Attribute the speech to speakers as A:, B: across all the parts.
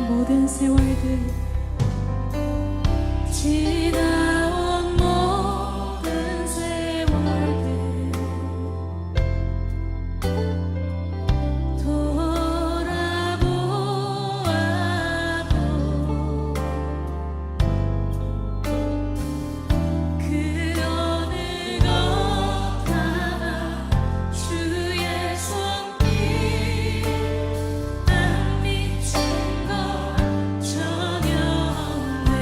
A: 모든 세월들 지나온 모든 세월들 돌아보아도 그 어느 것 하나 주의 손길 안 미친 것 전혀 없네.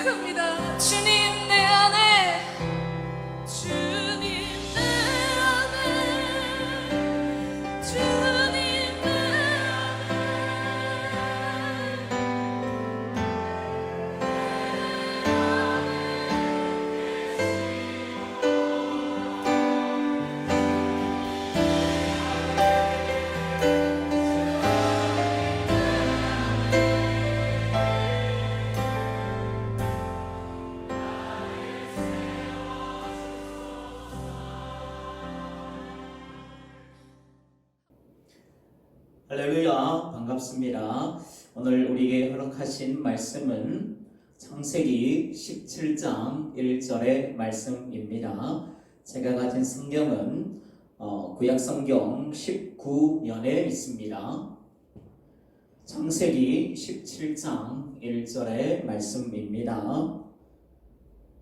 A: 고백합니다. 주님 내 안에, 주님 내 안에, 주님 내
B: 할렐루야, 반갑습니다. 오늘 우리에게 허락하신 말씀은 창세기 17장 1절의 말씀입니다. 제가 가진 성경은 구약성경 19면에 있습니다. 창세기 17장 1절의 말씀입니다.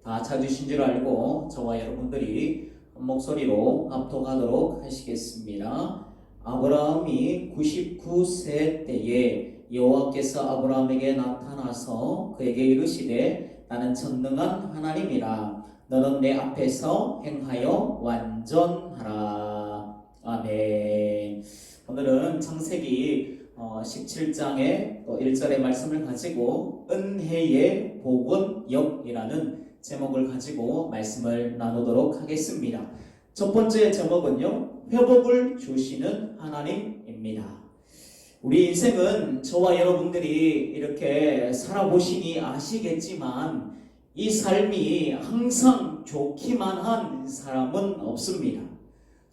B: 다 찾으신 줄 알고 저와 여러분들이 한 목소리로 합독하도록 하시겠습니다. 아브라함이 99세 때에 여호와께서 아브라함에게 나타나서 그에게 이르시되 나는 전능한 하나님이라 너는 내 앞에서 행하여 완전하라. 아멘. 오늘은 창세기 17장의 또 1절의 말씀을 가지고 은혜의 복원역이라는 제목을 가지고 말씀을 나누도록 하겠습니다. 첫 번째 제목은요, 회복을 주시는 하나님입니다. 우리 인생은 저와 여러분들이 이렇게 살아보시니 아시겠지만 이 삶이 항상 좋기만 한 사람은 없습니다.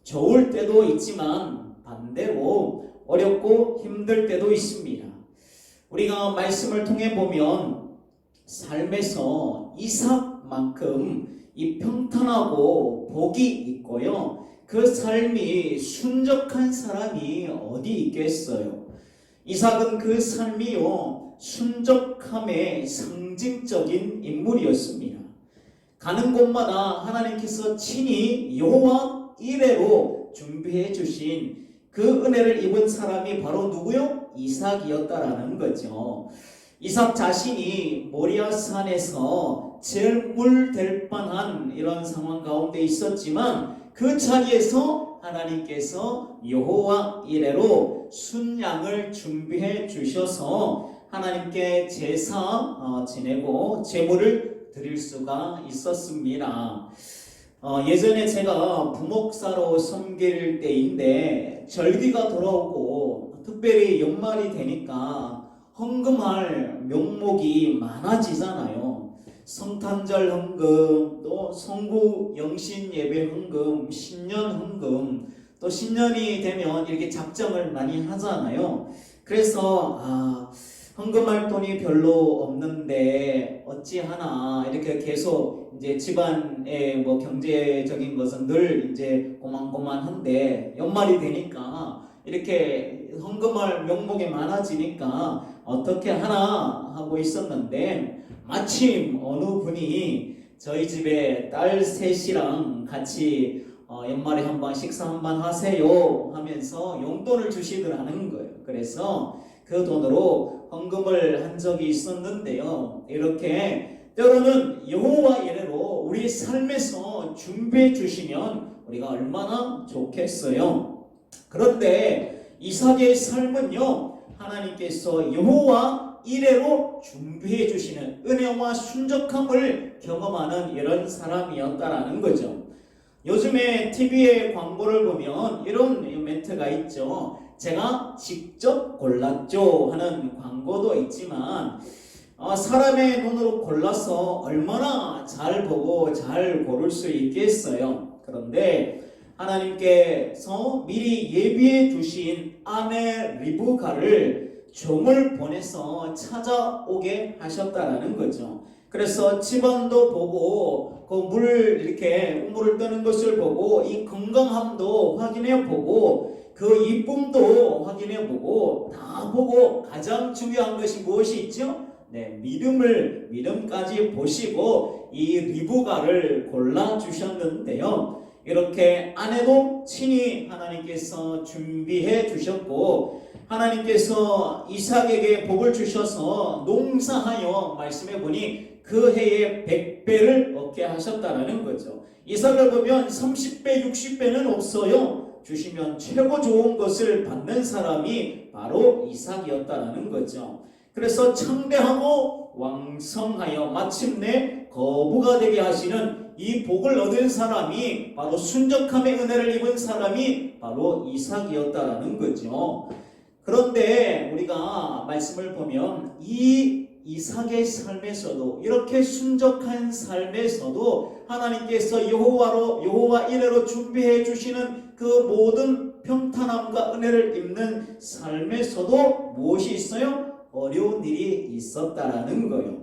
B: 좋을 때도 있지만 반대로 어렵고 힘들 때도 있습니다. 우리가 말씀을 통해 보면 삶에서 이삭만큼 이 평탄하고 복이 있고요, 그 삶이 순적한 사람이 어디 있겠어요? 이삭은 그 삶이요, 순적함의 상징적인 인물이었습니다. 가는 곳마다 하나님께서 친히 여호와 이레로 준비해 주신 그 은혜를 입은 사람이 바로 누구요? 이삭이었다라는 거죠. 이삭 자신이 모리아산에서 제물될 뻔한 이런 상황 가운데 있었지만 그 자리에서 하나님께서 여호와 이레로 순양을 준비해 주셔서 하나님께 제사 지내고 제물을 드릴 수가 있었습니다. 예전에 제가 부목사로 섬길 때인데 절기가 돌아오고 특별히 연말이 되니까 헌금할 명목이 많아지잖아요. 성탄절 헌금, 또 성부 영신 예배 헌금, 신년 헌금, 또 신년이 되면 이렇게 작정을 많이 하잖아요. 그래서 헌금할 돈이 별로 없는데 어찌하나 이렇게 계속 이제 집안의 뭐 경제적인 것은 늘 이제 고만고만한데 연말이 되니까 이렇게 헌금할 명목이 많아지니까 어떻게 하나 하고 있었는데 마침 어느 분이 저희 집에 딸 셋이랑 같이 연말에 한번 식사 한번 하세요 하면서 용돈을 주시더라는 거예요. 그래서 그 돈으로 헌금을 한 적이 있었는데요, 이렇게 때로는 여호와 이레로 우리 삶에서 준비해 주시면 우리가 얼마나 좋겠어요. 그런데 이삭의 삶은요, 하나님께서 여호와 이레로 준비해 주시는 은혜와 순적함을 경험하는 이런 사람이었다라는 거죠. 요즘에 TV에 광고를 보면 이런 멘트가 있죠. 제가 직접 골랐죠 하는 광고도 있지만 사람의 눈으로 골라서 얼마나 잘 보고 잘 고를 수 있겠어요. 그런데 하나님께서 미리 예비해 두신 아내 리브가를 종을 보내서 찾아오게 하셨다라는 거죠. 그래서 집안도 보고 그 물 이렇게 우물을 뜨는 것을 보고 이 건강함도 확인해 보고 그 이쁨도 확인해 보고 다 보고 가장 중요한 것이 무엇이 있죠? 네, 믿음까지 보시고 이 리브가를 골라 주셨는데요. 이렇게 아내도 친히 하나님께서 준비해 주셨고 하나님께서 이삭에게 복을 주셔서 농사하여 말씀해 보니 그 해에 100배를 얻게 하셨다라는 거죠. 이삭을 보면 30배, 60배는 없어요. 주시면 최고 좋은 것을 받는 사람이 바로 이삭이었다라는 거죠. 그래서 창대하고 왕성하여 마침내 거부가 되게 하시는 이 복을 얻은 사람이 바로 순적함의 은혜를 입은 사람이 바로 이삭이었다라는 거죠. 그런데 우리가 말씀을 보면 이 이삭의 삶에서도 이렇게 순적한 삶에서도 하나님께서 여호와 이레로 준비해 주시는 그 모든 평탄함과 은혜를 입는 삶에서도 무엇이 있어요? 어려운 일이 있었다라는 거예요.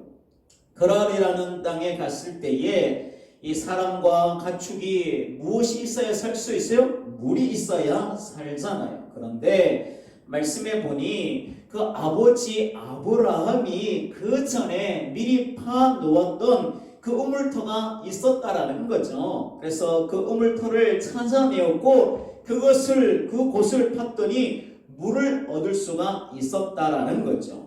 B: 그라리라는 땅에 갔을 때에 이 사람과 가축이 무엇이 있어야 살 수 있어요? 물이 있어야 살잖아요. 그런데 말씀해 보니 그 아버지 아브라함이 그 전에 미리 파 놓았던 그 우물터가 있었다라는 거죠. 그래서 그 우물터를 찾아내었고 그곳을 팠더니 물을 얻을 수가 있었다라는 거죠.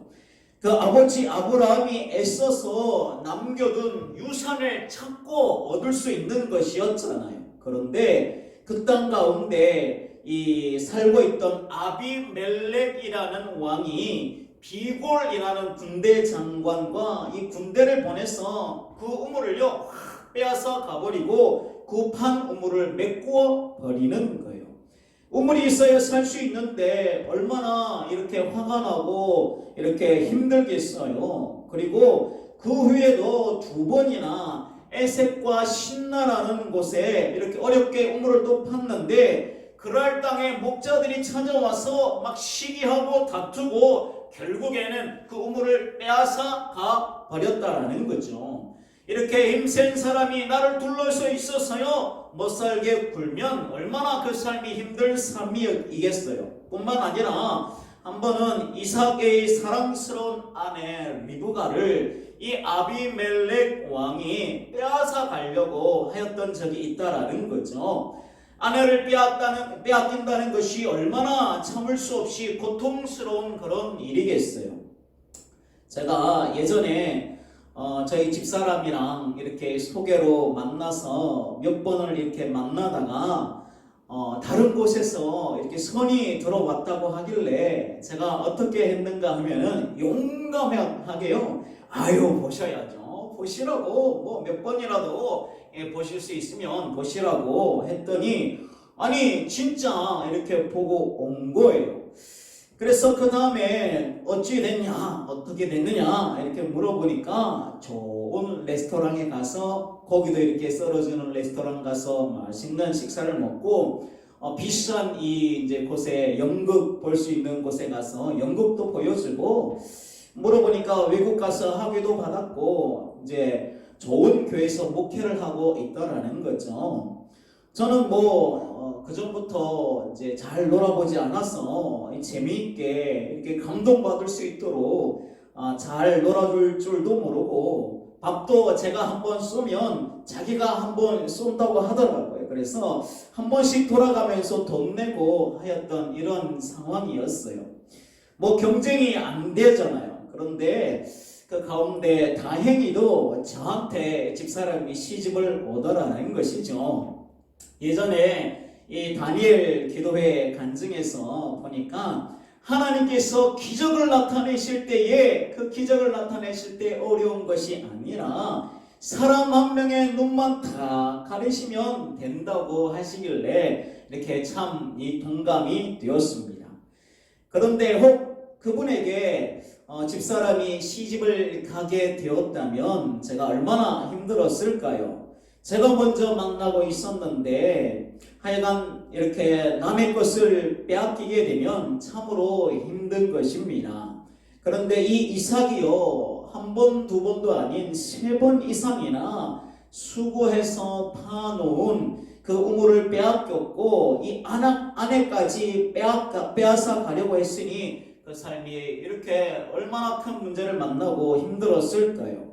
B: 그 아버지 아브라함이 애써서 남겨둔 유산을 찾고 얻을 수 있는 것이었잖아요. 그런데 그 땅 가운데 이 살고 있던 아비멜렉이라는 왕이 비골이라는 군대 장관과 이 군대를 보내서 그 우물을요 확 빼앗아 가버리고 그 판 우물을 메꾸어 버리는 거예요. 우물이 있어야 살 수 있는데 얼마나 이렇게 화가 나고 이렇게 힘들겠어요. 그리고 그 후에도 2번이나 에색과 신나라는 곳에 이렇게 어렵게 우물을 또 팠는데 그랄 땅에 목자들이 찾아와서 막 시기하고 다투고 결국에는 그 우물을 빼앗아 가 버렸다라는 거죠. 이렇게 힘센 사람이 나를 둘러서 있어서요 못살게 굴면 얼마나 그 삶이 힘든 삶이겠어요. 뿐만 아니라 한 번은 이삭의 사랑스러운 아내 리브가를 이 아비멜렉 왕이 빼앗아 가려고 하였던 적이 있다라는 거죠. 아내를 빼앗긴다는 것이 얼마나 참을 수 없이 고통스러운 그런 일이겠어요. 제가 예전에 저희 집사람이랑 이렇게 소개로 만나서 몇 번을 이렇게 만나다가 다른 곳에서 이렇게 선이 들어왔다고 하길래 제가 어떻게 했는가 하면은 용감하게요. 아유 보셔야죠. 보시라고 뭐 몇 번이라도 보실 수 있으면 보시라고 했더니 아니 진짜 이렇게 보고 온 거예요. 그래서 그 다음에 어찌 됐냐 어떻게 됐느냐 이렇게 물어보니까 좋은 레스토랑에 가서 고기도 이렇게 썰어주는 레스토랑 가서 맛있는 식사를 먹고 비싼 이제 곳에 연극 볼 수 있는 곳에 가서 연극도 보여주고 물어보니까 외국 가서 학위도 받았고 이제 좋은 교회에서 목회를 하고 있더라는 거죠. 저는 그 전부터 이제 잘 놀아보지 않아서 재미있게 이렇게 감동받을 수 있도록 잘 놀아줄 줄도 모르고 밥도 제가 한번 쏘면 자기가 한번 쏜다고 하더라고요. 그래서 한 번씩 돌아가면서 돈 내고 하였던 이런 상황이었어요. 경쟁이 안 되잖아요. 그런데 그 가운데 다행히도 저한테 집사람이 시집을 오더라는 것이죠. 예전에 이 다니엘 기도회 간증에서 보니까 하나님께서 기적을 나타내실 때에 그 기적을 나타내실 때 어려운 것이 아니라 사람 한 명의 눈만 다 가리시면 된다고 하시길래 이렇게 참 이 동감이 되었습니다. 그런데 혹 그분에게 집사람이 시집을 가게 되었다면 제가 얼마나 힘들었을까요? 제가 먼저 만나고 있었는데 하여간 이렇게 남의 것을 빼앗기게 되면 참으로 힘든 것입니다. 그런데 이 이삭이요 1번, 2번도 아닌 3번 이상이나 수고해서 파놓은 그 우물을 빼앗겼고 이 아내까지 빼앗아 가려고 했으니 그 삶이 이렇게 얼마나 큰 문제를 만나고 힘들었을까요?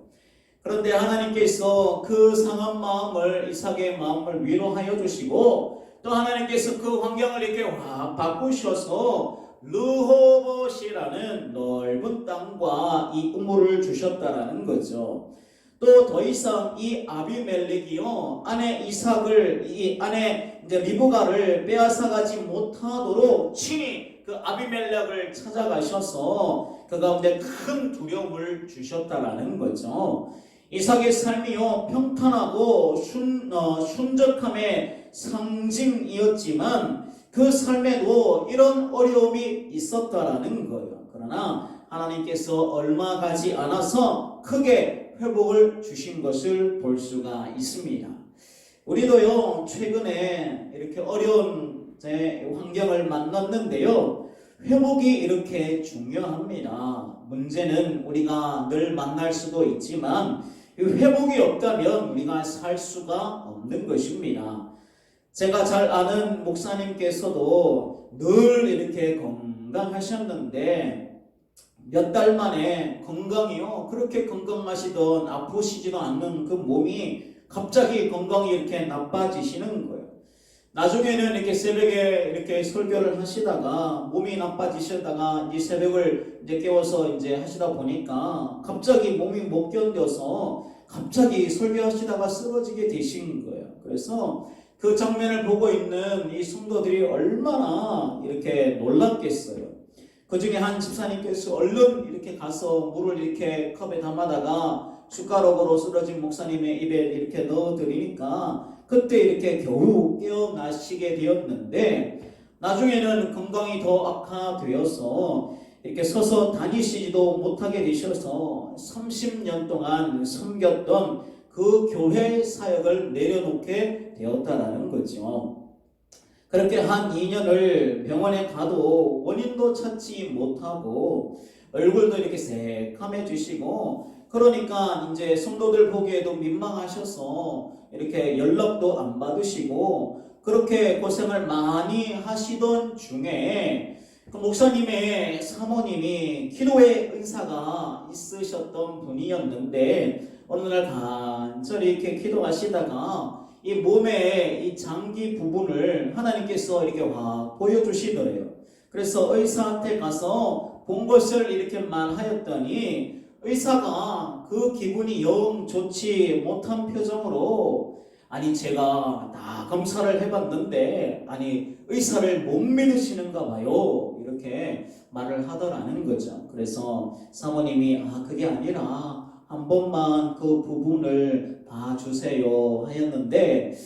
B: 그런데 하나님께서 그 상한 마음을 이삭의 마음을 위로하여 주시고 또 하나님께서 그 환경을 이렇게 확 바꾸셔서 르호봇이라는 넓은 땅과 이 우물을 주셨다라는 거죠. 또 더 이상 이 아비멜렉이요 아내 이삭을 이 아내 이제 리브가를 빼앗아가지 못하도록 친히 그 아비멜렉을 찾아가셔서 그 가운데 큰 두려움을 주셨다라는 거죠. 이삭의 삶이요 평탄하고 순적함의 상징이었지만 그 삶에도 이런 어려움이 있었다라는 거예요. 그러나 하나님께서 얼마 가지 않아서 크게 회복을 주신 것을 볼 수가 있습니다. 우리도요 최근에 이렇게 어려운 환경을 만났는데요 회복이 이렇게 중요합니다. 문제는 우리가 늘 만날 수도 있지만 회복이 없다면 우리가 살 수가 없는 것입니다. 제가 잘 아는 목사님께서도 늘 이렇게 건강하셨는데 몇 달 만에 건강이요 그렇게 건강하시던 아프시지도 않는 그 몸이 갑자기 건강이 이렇게 나빠지시는 거예요. 나중에는 이렇게 새벽에 이렇게 설교를 하시다가 몸이 나빠지시다가 이제 새벽을 이제 깨워서 이제 하시다 보니까 갑자기 몸이 못 견뎌서 갑자기 설교하시다가 쓰러지게 되신 거예요. 그래서 그 장면을 보고 있는 이 성도들이 얼마나 이렇게 놀랐겠어요. 그 중에 한 집사님께서 얼른 이렇게 가서 물을 이렇게 컵에 담아다가 숟가락으로 쓰러진 목사님의 입에 이렇게 넣어드리니까 그때 이렇게 겨우 깨어나시게 되었는데 나중에는 건강이 더 악화되어서 이렇게 서서 다니시지도 못하게 되셔서 30년 동안 섬겼던 그 교회 사역을 내려놓게 되었다라는 거죠. 그렇게 한 2년을 병원에 가도 원인도 찾지 못하고 얼굴도 이렇게 새카매지시고 그러니까 이제 성도들 보기에도 민망하셔서 이렇게 연락도 안 받으시고 그렇게 고생을 많이 하시던 중에 그 목사님의 사모님이 기도의 은사가 있으셨던 분이었는데 어느 날 간절히 이렇게 기도하시다가 이 몸의 이 장기 부분을 하나님께서 이렇게 확 보여주시더래요. 그래서 의사한테 가서 본 것을 이렇게 말하였더니 의사가 그 기분이 영 좋지 못한 표정으로 아니 제가 다 검사를 해봤는데 아니 의사를 못 믿으시는가 봐요 이렇게 말을 하더라는 거죠. 그래서 사모님이 그게 아니라 한 번만 그 부분을 봐주세요 하였는데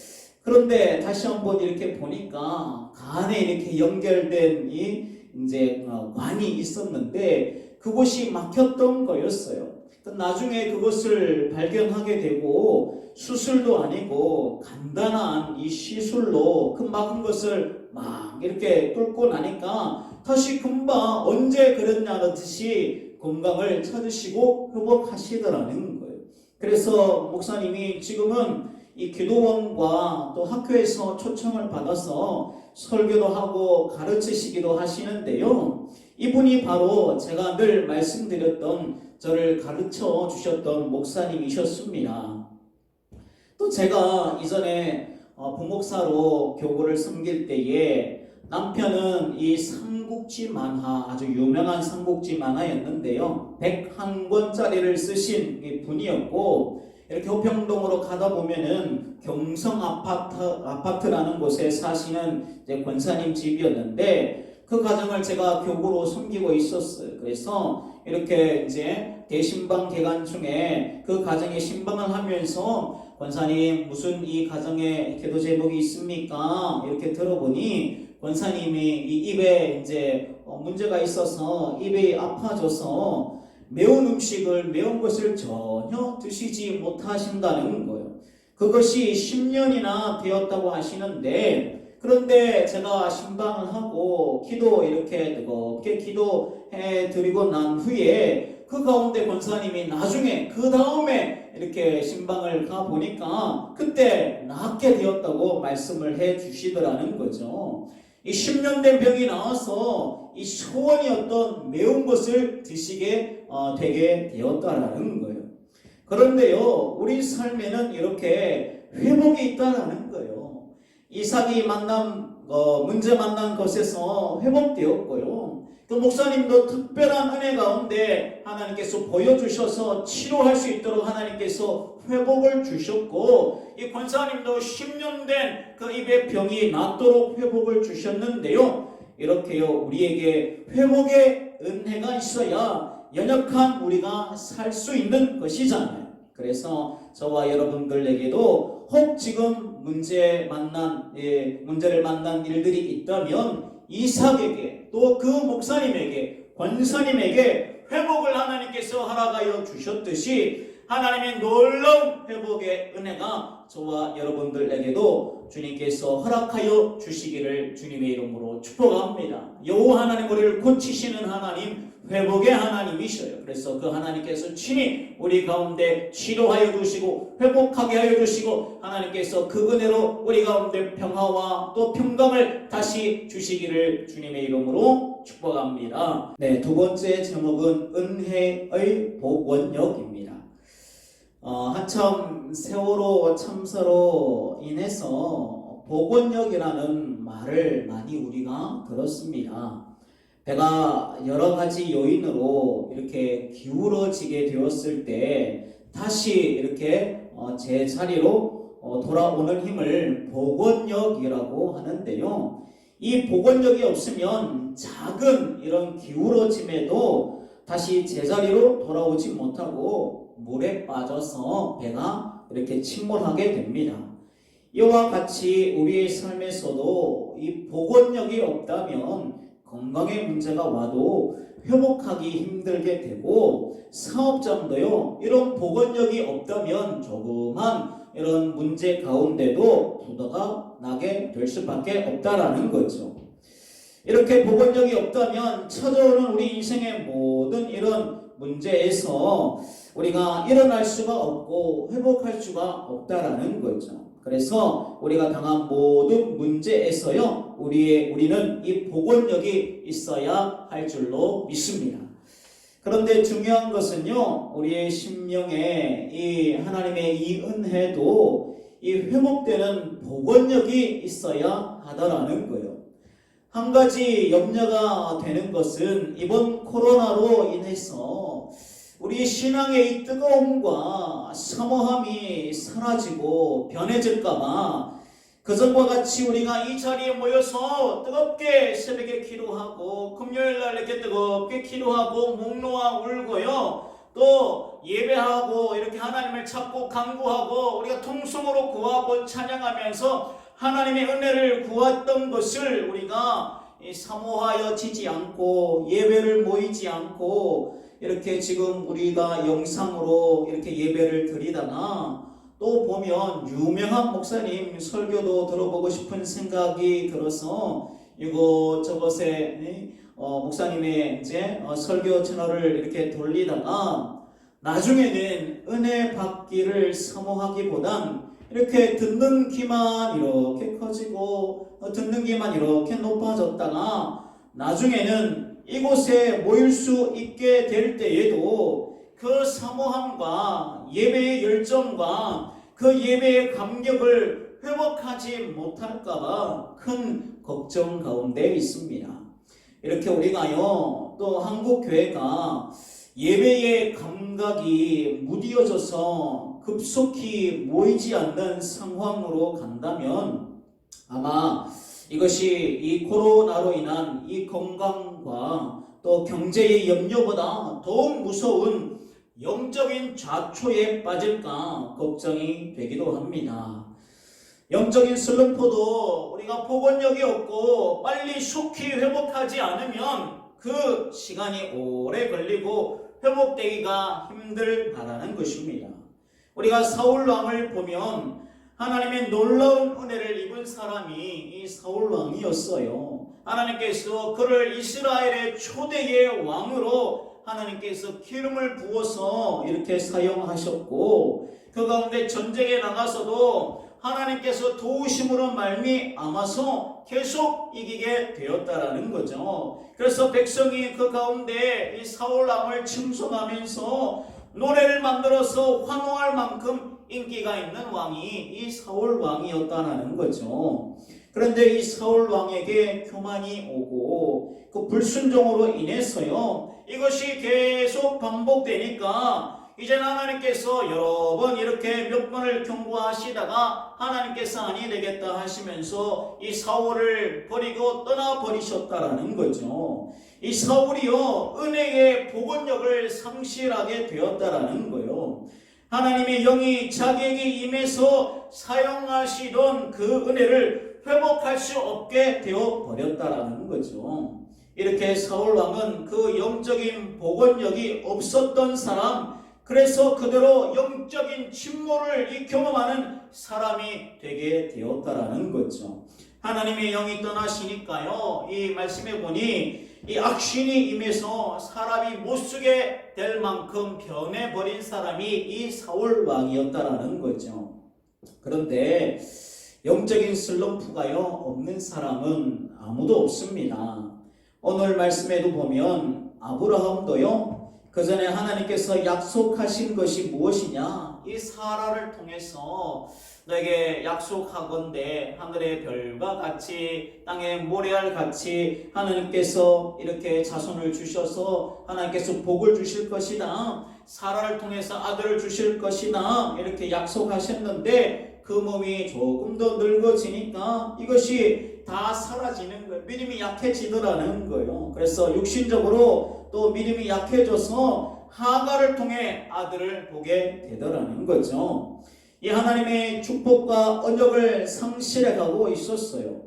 B: 그런데 다시 한번 이렇게 보니까 간에 이렇게 연결된 이 이제 관이 있었는데 그곳이 막혔던 거였어요. 나중에 그것을 발견하게 되고 수술도 아니고 간단한 이 시술로 그 막은 것을 막 이렇게 뚫고 나니까 다시 금방 언제 그랬냐는 듯이 건강을 찾으시고 회복하시더라는 거예요. 그래서 목사님이 지금은 이 기도원과 또 학교에서 초청을 받아서 설교도 하고 가르치시기도 하시는데요. 이분이 바로 제가 늘 말씀드렸던 저를 가르쳐 주셨던 목사님이셨습니다. 또 제가 이전에 부목사로 교구를 섬길 때에 남편은 이 삼국지 만화 아주 유명한 삼국지 만화였는데요. 101권짜리를 쓰신 분이었고 이렇게 호평동으로 가다 보면은 경성 아파트라는 곳에 사시는 이제 권사님 집이었는데 그 가정을 제가 교구로 섬기고 있었어요. 그래서 이렇게 이제 대신방 기간 중에 그 가정에 신방을 하면서 권사님 무슨 이 가정에 기도 제목이 있습니까? 이렇게 들어보니 권사님이 이 입에 이제 문제가 있어서 입이 아파져서 매운 음식을 매운 것을 전혀 드시지 못하신다는 거예요. 그것이 10년이나 되었다고 하시는데 그런데 제가 신방을 하고 기도 이렇게 뜨겁게 기도해 드리고 난 후에 그 가운데 권사님이 나중에 그 다음에 이렇게 신방을 가 보니까 그때 낫게 되었다고 말씀을 해 주시더라는 거죠. 이 10년 된 병이 나와서 이 소원이었던 매운 것을 드시게 되게 되었다라는 거예요. 그런데요, 우리 삶에는 이렇게 회복이 있다라는 거예요. 이삭이 문제 만난 것에서 회복되었고요. 그 목사님도 특별한 은혜 가운데 하나님께서 보여주셔서 치료할 수 있도록 하나님께서 회복을 주셨고, 이 권사님도 10년 된 그 입의 병이 낫도록 회복을 주셨는데요. 이렇게요, 우리에게 회복의 은혜가 있어야 연약한 우리가 살 수 있는 것이잖아요. 그래서 저와 여러분들에게도 혹 지금 문제를 만난 일들이 있다면 이삭에게 또 그 목사님에게 권사님에게 회복을 하나님께서 허락하여 주셨듯이 하나님의 놀라운 회복의 은혜가 저와 여러분들에게도 주님께서 허락하여 주시기를 주님의 이름으로 축복합니다. 여호와 하나님, 우리를 고치시는 하나님, 회복의 하나님이셔요. 그래서 그 하나님께서 친히 우리 가운데 치료하여 주시고 회복하게 하여 주시고 하나님께서 그 은혜로 우리 가운데 평화와 또 평강을 다시 주시기를 주님의 이름으로 축복합니다. 네, 두 번째 제목은 은혜의 복원력입니다. 한참 세월호 참사로 인해서 복원력이라는 말을 많이 우리가 들었습니다. 배가 여러 가지 요인으로 이렇게 기울어지게 되었을 때 다시 이렇게 제자리로 돌아오는 힘을 복원력이라고 하는데요. 이 복원력이 없으면 작은 이런 기울어짐에도 다시 제자리로 돌아오지 못하고 물에 빠져서 배가 이렇게 침몰하게 됩니다. 이와 같이 우리의 삶에서도 이 복원력이 없다면 건강에 문제가 와도 회복하기 힘들게 되고, 사업장도요, 이런 복원력이 없다면 조그만 이런 문제 가운데도 부도가 나게 될 수밖에 없다라는 거죠. 이렇게 복원력이 없다면 찾아오는 우리 인생의 모든 이런 문제에서 우리가 일어날 수가 없고 회복할 수가 없다라는 거죠. 그래서 우리가 당한 모든 문제에서요, 우리는 이 복원력이 있어야 할 줄로 믿습니다. 그런데 중요한 것은요, 우리의 심령에 이 하나님의 이 은혜도 이 회복되는 복원력이 있어야 하다라는 거예요. 한 가지 염려가 되는 것은 이번 코로나로 인해서 우리 신앙의 이 뜨거움과 사모함이 사라지고 변해질까봐 그전과 같이 우리가 이 자리에 모여서 뜨겁게 새벽에 기도하고 금요일날 이렇게 뜨겁게 기도하고 목 놓아 울고요, 또 예배하고 이렇게 하나님을 찾고 간구하고 우리가 통성으로 구하고 찬양하면서 하나님의 은혜를 구했던 것을 우리가 사모하여 지지 않고 예배를 모이지 않고 이렇게 지금 우리가 영상으로 이렇게 예배를 드리다가 또 보면 유명한 목사님 설교도 들어보고 싶은 생각이 들어서 이곳저곳에 목사님의 이제 설교 채널을 이렇게 돌리다가 나중에는 은혜 받기를 사모하기보단 이렇게 듣는 귀만 이렇게 커지고 듣는 귀만 이렇게 높아졌다가 나중에는 이곳에 모일 수 있게 될 때에도 그 사모함과 예배의 열정과 그 예배의 감격을 회복하지 못할까봐 큰 걱정 가운데 있습니다. 이렇게 우리가요, 또 한국교회가 예배의 감각이 무뎌져서 급속히 모이지 않는 상황으로 간다면 아마 이것이 이 코로나로 인한 이 건강과 또 경제의 염려보다 더욱 무서운 영적인 좌초에 빠질까 걱정이 되기도 합니다. 영적인 슬럼프도 우리가 복원력이 없고 빨리 속히 회복하지 않으면 그 시간이 오래 걸리고 회복되기가 힘들다라는 것입니다. 우리가 사울왕을 보면 하나님의 놀라운 은혜를 입은 사람이 이 사울왕이었어요. 하나님께서 그를 이스라엘의 초대의 왕으로 하나님께서 기름을 부어서 이렇게 사용하셨고, 그 가운데 전쟁에 나가서도 하나님께서 도우심으로 말미암아서 계속 이기게 되었다라는 거죠. 그래서 백성이 그 가운데 이 사울 왕을 칭송하면서 노래를 만들어서 환호할 만큼 인기가 있는 왕이 이 사울 왕이었다는 거죠. 그런데 이 사울 왕에게 교만이 오고 그 불순종으로 인해서요, 이것이 계속 반복되니까 이제는 하나님께서 여러 번 이렇게 몇 번을 경고하시다가 하나님께서 아니 되겠다 하시면서 이 사울을 버리고 떠나버리셨다라는 거죠. 이 사울이요, 은혜의 복원력을 상실하게 되었다라는 거예요. 하나님의 영이 자기에게 임해서 사용하시던 그 은혜를 회복할 수 없게 되어 버렸다라는 거죠. 이렇게 사울 왕은 그 영적인 복원력이 없었던 사람, 그래서 그대로 영적인 침몰을 경험하는 사람이 되게 되었다라는 거죠. 하나님의 영이 떠나시니까요, 이 말씀에 보니 이 악신이 임해서 사람이 못쓰게 될 만큼 변해버린 사람이 이 사울 왕이었다라는 거죠. 그런데 영적인 슬럼프가요, 없는 사람은 아무도 없습니다. 오늘 말씀에도 보면 아브라함도요, 그 전에 하나님께서 약속하신 것이 무엇이냐? 이 사라를 통해서 너에게 약속하건대 하늘의 별과 같이 땅의 모래알 같이 하나님께서 이렇게 자손을 주셔서 하나님께서 복을 주실 것이다. 사라를 통해서 아들을 주실 것이다. 이렇게 약속하셨는데 그 몸이 조금 더 늙어지니까 이것이 다 사라지는 거예요. 믿음이 약해지더라는 거예요. 그래서 육신적으로 또 믿음이 약해져서 하가를 통해 아들을 보게 되더라는 거죠. 이 하나님의 축복과 언약을 상실해가고 있었어요.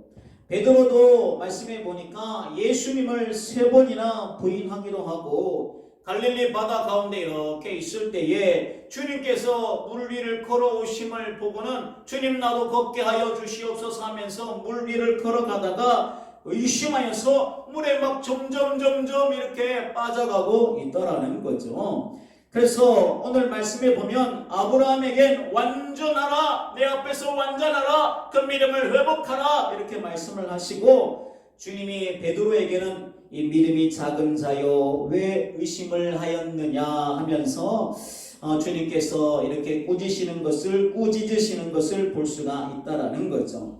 B: 베드로도 말씀해 보니까 예수님을 3번이나 부인하기도 하고 갈릴리 바다 가운데 이렇게 있을 때에 주님께서 물 위를 걸어오심을 보고는 주님 나도 걷게 하여 주시옵소서 하면서 물 위를 걸어가다가 의심하여서 물에 막 점점 이렇게 빠져가고 있더라는 거죠. 그래서 오늘 말씀에 보면 아브라함에겐 완전하라, 내 앞에서 완전하라, 그 믿음을 회복하라 이렇게 말씀을 하시고, 주님이 베드로에게는 이 믿음이 작은 자요 왜 의심을 하였느냐 하면서 주님께서 이렇게 꾸짖으시는 것을 볼 수가 있다라는 거죠.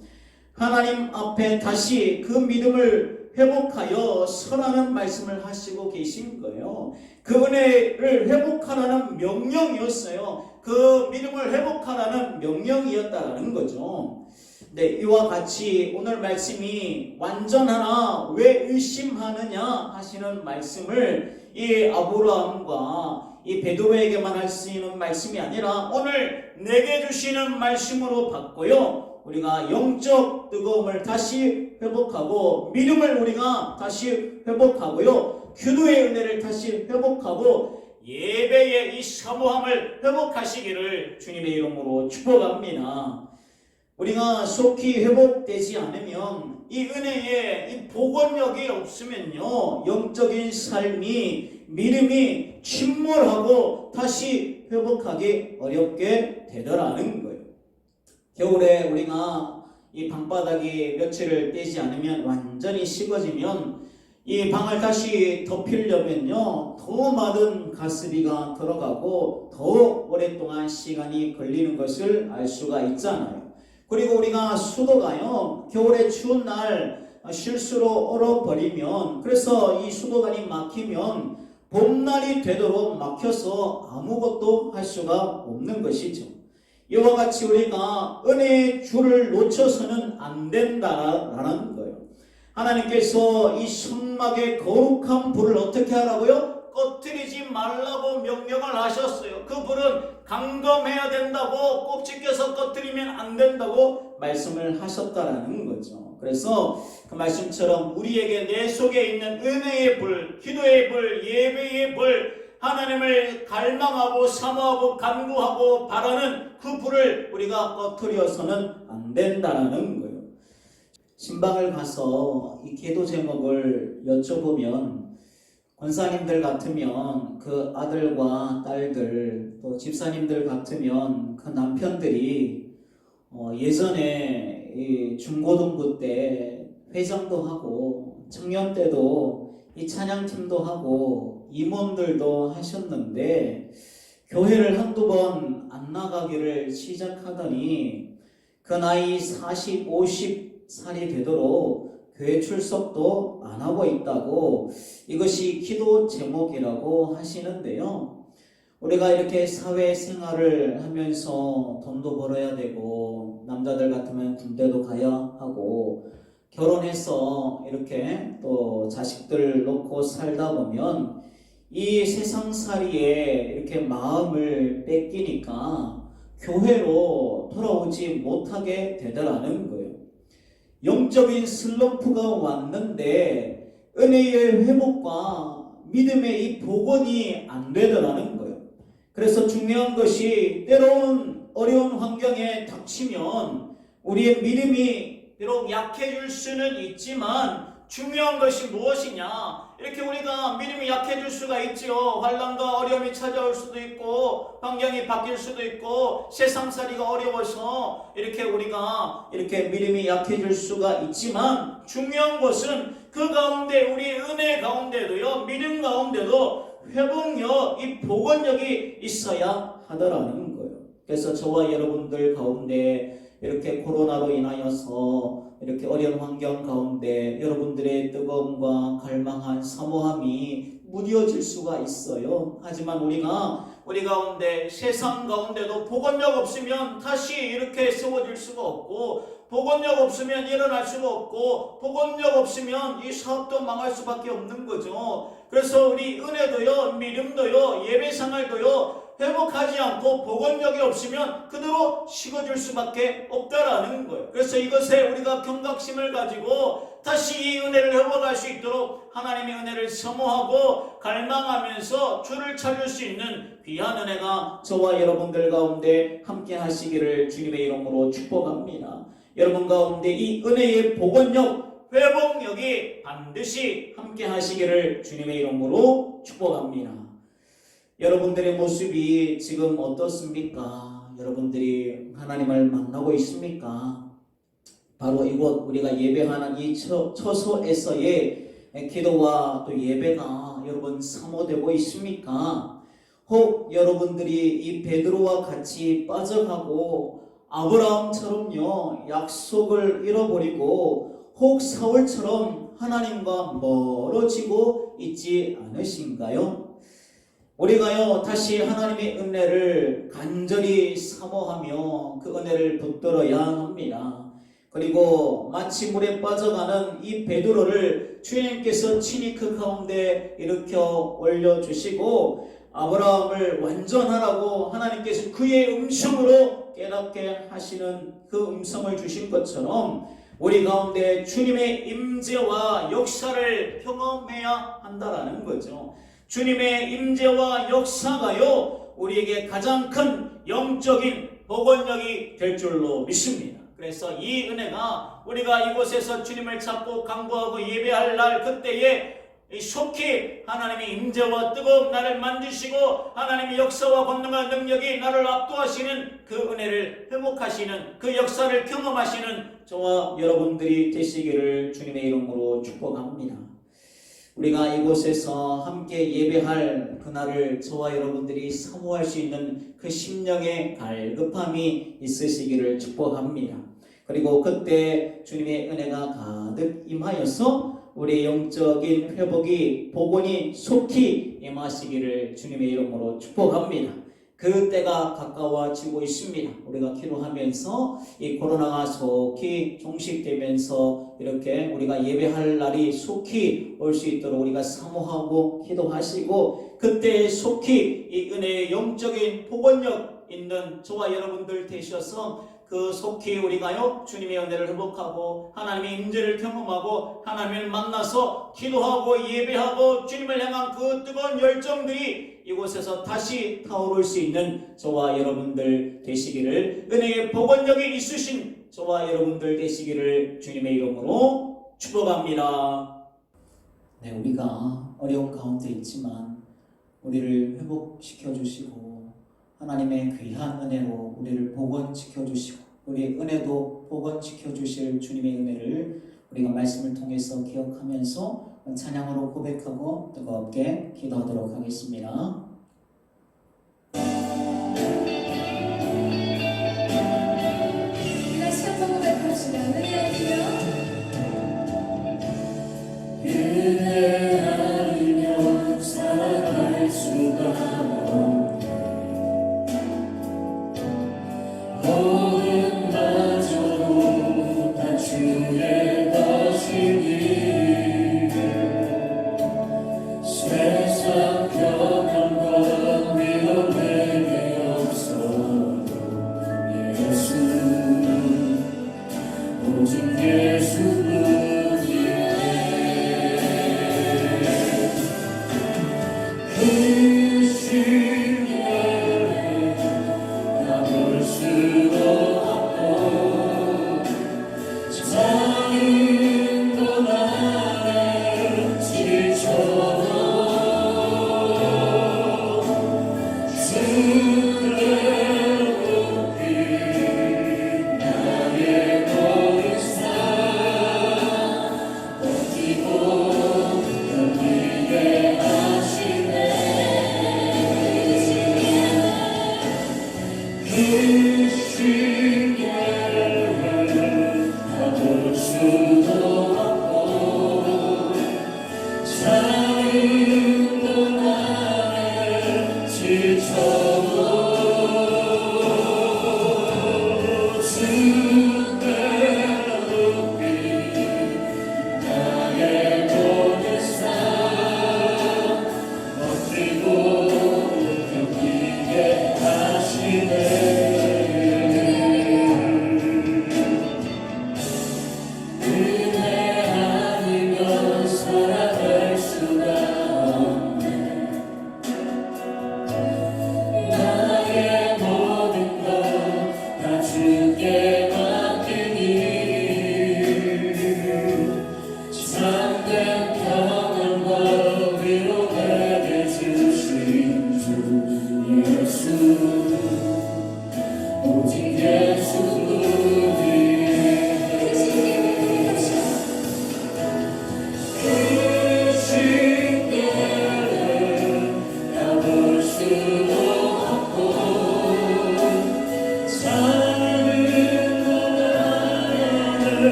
B: 하나님 앞에 다시 그 믿음을 회복하여 서라는 말씀을 하시고 계신 거예요. 그 은혜를 회복하라는 명령이었어요. 그 믿음을 회복하라는 명령이었다라는 거죠. 네, 이와 같이 오늘 말씀이 완전하나 왜 의심하느냐 하시는 말씀을 이 아브라함과 이 베드로에게만 할 수 있는 말씀이 아니라 오늘 내게 주시는 말씀으로 바꿔요. 우리가 영적 뜨거움을 다시 회복하고 믿음을 우리가 다시 회복하고요. 기도의 은혜를 다시 회복하고 예배의 이 사모함을 회복하시기를 주님의 이름으로 축복합니다. 우리가 속히 회복되지 않으면 이 은혜의 이 복원력이 없으면요, 영적인 삶이 믿음이 침몰하고 다시 회복하기 어렵게 되더라는 거예요. 겨울에 우리가 이 방바닥이 며칠을 떼지 않으면 완전히 식어지면 이 방을 다시 덮으려면요 더 많은 가스비가 들어가고 더 오랫동안 시간이 걸리는 것을 알 수가 있잖아요. 그리고 우리가 수도가요 겨울에 추운 날 실수로 얼어버리면, 그래서 이 수도관이 막히면 봄날이 되도록 막혀서 아무것도 할 수가 없는 것이죠. 이와 같이 우리가 은혜의 줄을 놓쳐서는 안 된다라는 거예요. 하나님께서 이 성막의 거룩한 불을 어떻게 하라고요? 꺼뜨리지 말라고 명령을 하셨어요. 그 불은 강검해야 된다고, 꼭 지켜서 꺼뜨리면 안 된다고 말씀을 하셨다라는 거죠. 그래서 그 말씀처럼 우리에게 내 속에 있는 은혜의 불, 기도의 불, 예배의 불, 하나님을 갈망하고 사모하고 간구하고 바라는 그 불을 우리가 꺼뜨려서는 안 된다는 거예요. 신방을 가서 이 기도 제목을 여쭤보면 권사님들 같으면 그 아들과 딸들, 또 집사님들 같으면 그 남편들이 예전에 이 중고등부 때 회장도 하고 청년 때도 이 찬양팀도 하고 임원들도 하셨는데 교회를 한두 번 안 나가기를 시작하더니 그 나이 40, 50살이 되도록 교회 출석도 안 하고 있다고 이것이 기도 제목이라고 하시는데요. 우리가 이렇게 사회생활을 하면서 돈도 벌어야 되고 남자들 같으면 군대도 가야 하고 결혼해서 이렇게 또 자식들 놓고 살다 보면 이 세상살이에 이렇게 마음을 뺏기니까 교회로 돌아오지 못하게 되더라는 거예요. 영적인 슬럼프가 왔는데 은혜의 회복과 믿음의 이 복원이 안 되더라는 거예요. 그래서 중요한 것이 때로는 어려운 환경에 닥치면 우리의 믿음이 비록 약해질 수는 있지만 중요한 것이 무엇이냐? 이렇게 우리가 믿음이 약해질 수가 있지요. 환난과 어려움이 찾아올 수도 있고 환경이 바뀔 수도 있고 세상살이가 어려워서 이렇게 우리가 이렇게 믿음이 약해질 수가 있지만 중요한 것은 그 가운데 우리 은혜 가운데도요, 믿음 가운데도 회복력, 이 복원력이 있어야 하더라는 거예요. 그래서 저와 여러분들 가운데 이렇게 코로나로 인하여서 이렇게 어려운 환경 가운데 여러분들의 뜨거움과 갈망한 사모함이 무뎌질 수가 있어요. 하지만 우리가 우리 가운데 세상 가운데도 복원력 없으면 다시 이렇게 세워질 수가 없고 복원력 없으면 일어날 수가 없고 복원력 없으면 이 사업도 망할 수밖에 없는 거죠. 그래서 우리 은혜도요, 믿음도요, 예배생활도요 회복하지 않고 복원력이 없으면 그대로 식어질 수밖에 없다라는 거예요. 그래서 이것에 우리가 경각심을 가지고 다시 이 은혜를 회복할 수 있도록 하나님의 은혜를 사모하고 갈망하면서 주를 찾을 수 있는 귀한 은혜가 저와 여러분들 가운데 함께 하시기를 주님의 이름으로 축복합니다. 여러분 가운데 이 은혜의 복원력, 회복력이 반드시 함께 하시기를 주님의 이름으로 축복합니다. 여러분들의 모습이 지금 어떻습니까? 여러분들이 하나님을 만나고 있습니까? 바로 이곳 우리가 예배하는 이 처소에서의 기도와 또 예배가 여러분 사모되고 있습니까? 혹 여러분들이 이 베드로와 같이 빠져가고 아브라함처럼요 약속을 잃어버리고 혹 사울처럼 하나님과 멀어지고 있지 않으신가요? 우리가요 다시 하나님의 은혜를 간절히 사모하며 그 은혜를 붙들어야 합니다. 그리고 마치 물에 빠져가는 이 베드로를 주님께서 친히 그 가운데 일으켜 올려주시고 아브라함을 완전하라고 하나님께서 그의 음성으로 깨닫게 하시는 그 음성을 주신 것처럼 우리 가운데 주님의 임재와 역사를 경험해야 한다라는 거죠. 주님의 임재와 역사가요 우리에게 가장 큰 영적인 복원력이 될 줄로 믿습니다. 그래서 이 은혜가 우리가 이곳에서 주님을 찾고 간구하고 예배할 날 그때에 속히 하나님의 임재와 뜨거운 나를 만드시고 하나님의 역사와 권능과 능력이 나를 압도하시는 그 은혜를 회복하시는 그 역사를 경험하시는 저와 여러분들이 되시기를 주님의 이름으로 축복합니다. 우리가 이곳에서 함께 예배할 그날을 저와 여러분들이 사모할 수 있는 그 심령의 갈급함이 있으시기를 축복합니다. 그리고 그때 주님의 은혜가 가득 임하여서 우리의 영적인 회복이 복원이 속히 임하시기를 주님의 이름으로 축복합니다. 그 때가 가까워지고 있습니다. 우리가 기도하면서 이 코로나가 속히 종식되면서 이렇게 우리가 예배할 날이 속히 올 수 있도록 우리가 사모하고 기도하시고 그때 속히 이 은혜의 영적인 복원력 있는 저와 여러분들 되셔서 그 속히 우리가요 주님의 은혜를 회복하고 하나님의 임재를 경험하고 하나님을 만나서 기도하고 예배하고 주님을 향한 그 뜨거운 열정들이 이곳에서 다시 타오를 수 있는 저와 여러분들 되시기를 은혜의 복원력이 있으신 저와 여러분들 되시기를 주님의 이름으로 축복합니다. 네, 우리가 어려운 가운데 있지만 우리를 회복시켜 주시고 하나님의 귀한 은혜로 우리를 복원시켜 주시고 우리의 은혜도 복원시켜 주실 주님의 은혜를 우리가 말씀을 통해서 기억하면서 찬양으로 고백하고 뜨겁게 기도하도록 하겠습니다.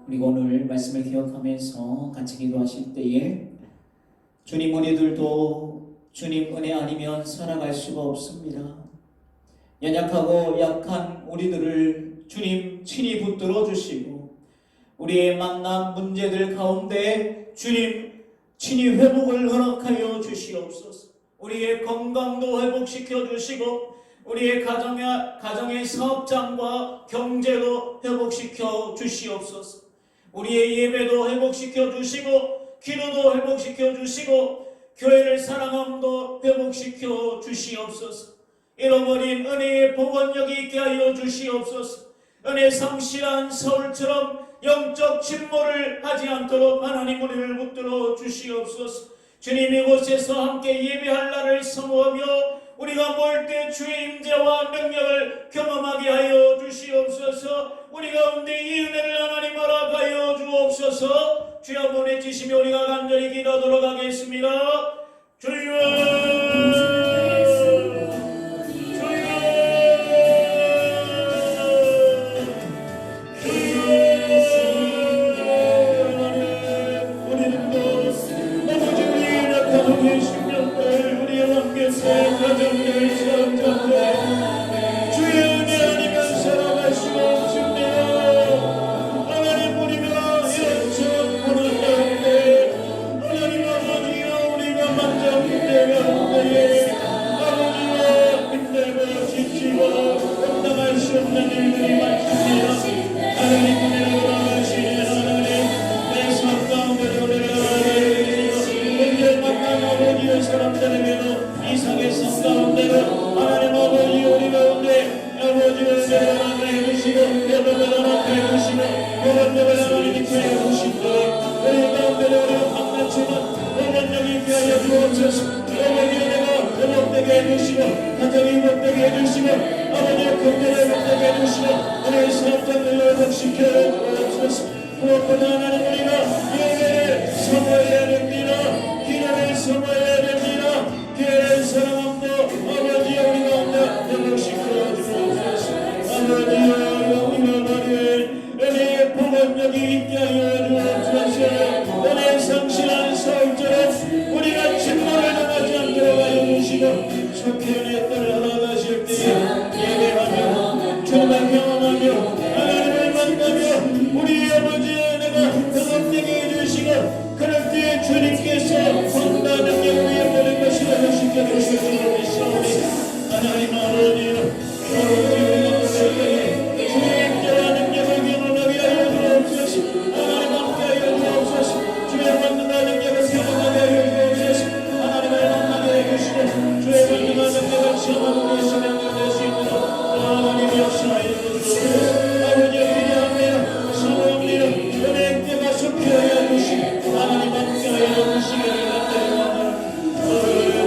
B: 우리가 오늘 말씀을 기억하면서 같이 기도하실 때에 주님 우리들도 주님 은혜 아니면 살아갈 수가 없습니다. 연약하고 약한 우리들을 주님 친히 붙들어 주시고 우리의 만난 문제들 가운데 주님 친히 회복을 허락하여 주시옵소서. 우리의 건강도 회복시켜 주시고 우리의 가정의 사업장과 경제도 회복시켜 주시옵소서. 우리의 예배도 회복시켜 주시고 기도도 회복시켜 주시고 교회를 사랑함도 회복시켜 주시옵소서. 잃어버린 은혜의 복원력이 있게 하여 주시옵소서. 은혜 성실한 서울처럼 영적 침몰을 하지 않도록 하나님 우리를 붙들어 주시옵소서. 주님 이곳에서 함께 예배할 날을 사모하며 우리가 모일 때 주의 임재와 능력을 경험하게 하여 주시옵소서. 우리 가운데 이 은혜를
C: 주옵소서. 주여 보내주시며 우리가 간절히 기도하도록 하겠습니다. 주여 가정이 못되게 해주시고 아버지의 건강을 못되게 해주시고 우리의 사업장을 회복시켜 주옵소서. 무엇보다 하나님 우리가 예배를 선포해야 됩니다. 기도를 선포해야 됩니다. 교회를 사랑함도 아버지여 우리 가운데 회복시켜 주옵소서. 아버지여 우리가 말해 은혜의 복음력이 있게 하여 주옵소서. 은혜의 성실한 서울처럼 우리가 침몰을 당하지 않도록 하여 주시고 속혜의 때를 알아가실 때에 예배하며 주님을 경험하며 하나님을 만나며 우리 아버지의 은혜가 뜨겁게 해주시고 그럴 때에 주님께서 fon다 능력 위에 모든 것을 회복시켜 주실 줄로 믿사오니 하나님 아버지여 주의 인자와 능력을 경험하게 하여 주옵소서. 하나님 함께 하여 주옵소서. 주의 만능과 능력을 경험하게 하여 주옵소서. 하나님을 만나게 해주시고 주의 만능과 능력을 시험하고 계시는 될수 있도록 하나님 역사하여 주옵소서. 아버지 기대합니다. 사모합니다. 은혜의 때가 속히하여 주시고 하나님 함께 하여 주시기를 간절히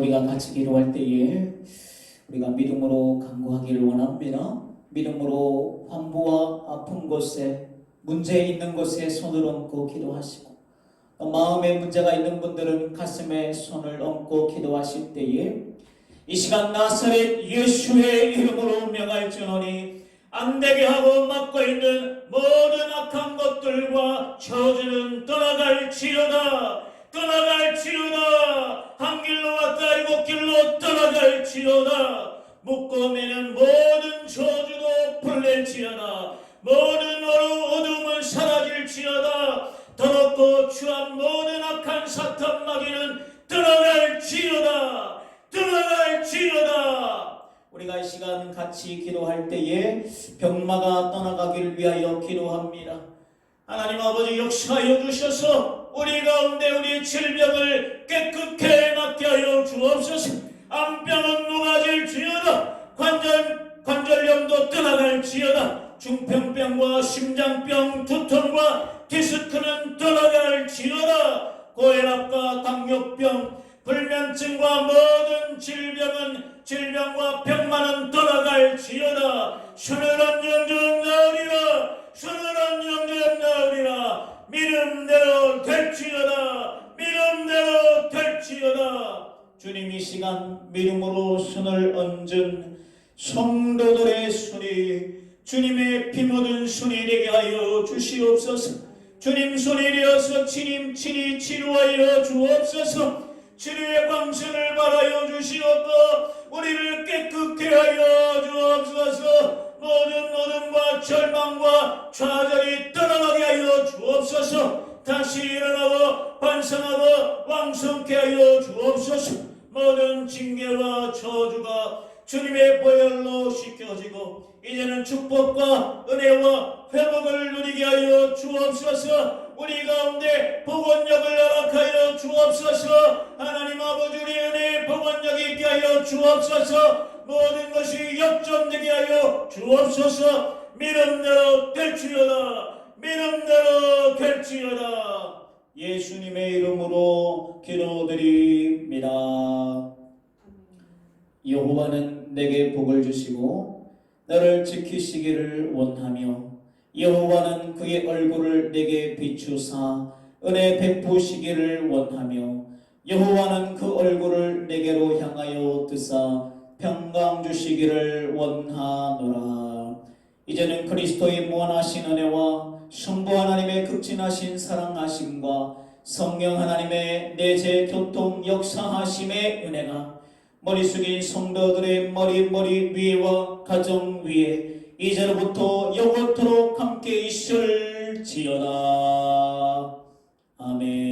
B: 우리가 같이 기도할 때에 우리가 믿음으로 간구하기를 원합니다. 믿음으로 환부와 아픈 곳에 문제 있는 곳에 손을 얹고 기도하시고 또 마음에 문제가 있는 분들은 가슴에 손을 얹고 기도하실 때에 이 시간 나사렛 예수의 이름으로 명할지어니 안되게 하고 막고 있는 모든 악한 것들과 저주는 떠나갈지로다. 한 길로
C: 할지어다. 묻고 매는 모든 저주도 풀릴지어다. 모든 어둠은 사라질지어다. 더럽고 추한 모든 악한 사탄 마귀는 떠나갈지어다. 떠나갈지어다.
B: 우리가 이 시간 같이 기도할 때에 병마가 떠나가기를 위하여 기도합니다. 하나님 아버지 역사하여 주셔서 우리 가운데 우리의 질병을 깨끗게 낫게 하여 주옵소서. 암병은 녹아질지어다. 관절염도 떠나갈지어다. 중풍병과 심장병, 두통과 디스크는 떠나갈지어다. 고혈압과 당뇨병, 불면증과 모든 질병과 병만은 떠나갈지어다. 서늘한 영전 나으리라. 서늘한 영전 나으리라. 믿음대로 될지어다. 믿음대로 될지어다. 주님 이 시간 믿음으로 손을 얹은 성도들의 손이 주님의 피 묻은 손이 되게 하여 주시옵소서. 주님 손이 되어서 친히 치료하여 주옵소서. 치료의 광선을 발하여 주시옵고 우리를 깨끗게 하여 주옵소서. 모든 어둠과 절망과 좌절이 떠나가게 하여 주옵소서. 다시 일어나고 반성하고 왕성케 하여 주옵소서. 모든 징계와 저주가 주님의 보혈로 씻겨지고 이제는 축복과 은혜와 회복을 누리게 하여 주옵소서. 우리 가운데 복원력을 허락하여 주옵소서. 하나님 아버지 우리 은혜의 복원력이 있게 하여 주옵소서. 모든 것이 역전되게 하여 주옵소서. 믿음대로 될지어다. 믿음대로 될지어다. 예수님의 이름으로 기도드립니다. 여호와는 내게 복을 주시고 나를 지키시기를 원하며 여호와는 그의 얼굴을 내게 비추사 은혜 베푸시기를 원하며 여호와는 그 얼굴을 내게로 향하여 드사 평강 주시기를 원하노라. 이제는 그리스도의 무한하신 은혜와 성부 하나님의 극진하신 사랑하심과 성령 하나님의 내재 교통 역사하심의 은혜가 머리 숙인 성도들의 머리 위에와 가정 위에 이제로부터 영원토록 함께 있을지어다. 아멘.